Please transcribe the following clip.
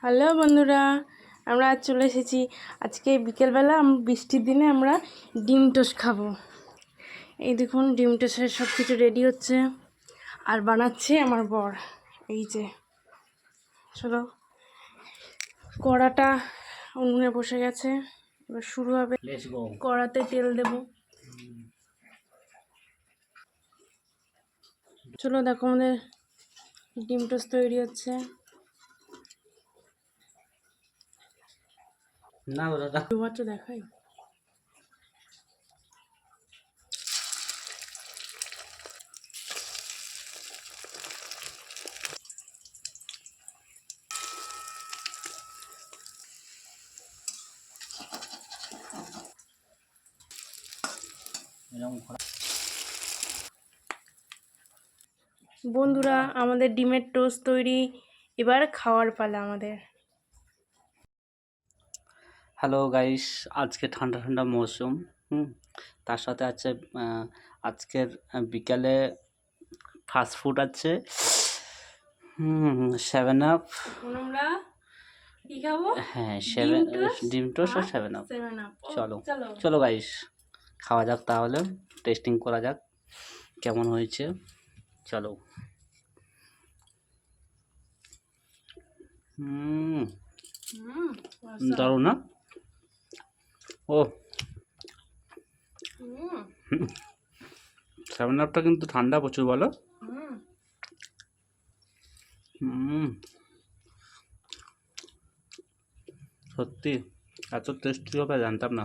Hello বন্ধুরা, আমরা আজ চলে এসেছি। আজকে বিকেলবেলা বৃষ্টির দিনে আমরা ডিম টোস্ট খাবো। এই দেখুন, ডিম টোস্টের সব কিছু রেডি হচ্ছে আর বানাচ্ছে আমার বর। এই যে চলো, কড়াটা উনুনে বসে গেছে, এবার শুরু হবে। কড়াতে তেল দেব। চলো দেখো, আমাদের ডিম টোস্ট তৈরি হচ্ছে। না দাদা দুবারটা দেখাই। বন্ধুরা, আমাদের ডিমের টোস্ট তৈরি, এবার খাওয়ার পালা আমাদের। হ্যালো গাইস, আজকে ঠান্ডা ঠান্ডা মৌসুম, তার সাথে আছে আজকের বিকালে ফাস্ট ফুড আছে, 7 আপ। আমরা কি খাবো? হ্যাঁ, ডিম টোস্ট আর 7 আপ। চলো চলো গাইস, খাওয়া যাক, তাহলে টেস্টিং করা যাক কেমন হয়েছে। চলো। দারুণ না? ও, 7 আপটা কিন্তু ঠান্ডা প্রচুর, বলো। সত্যি এত টেস্টি হবে জানতাম না।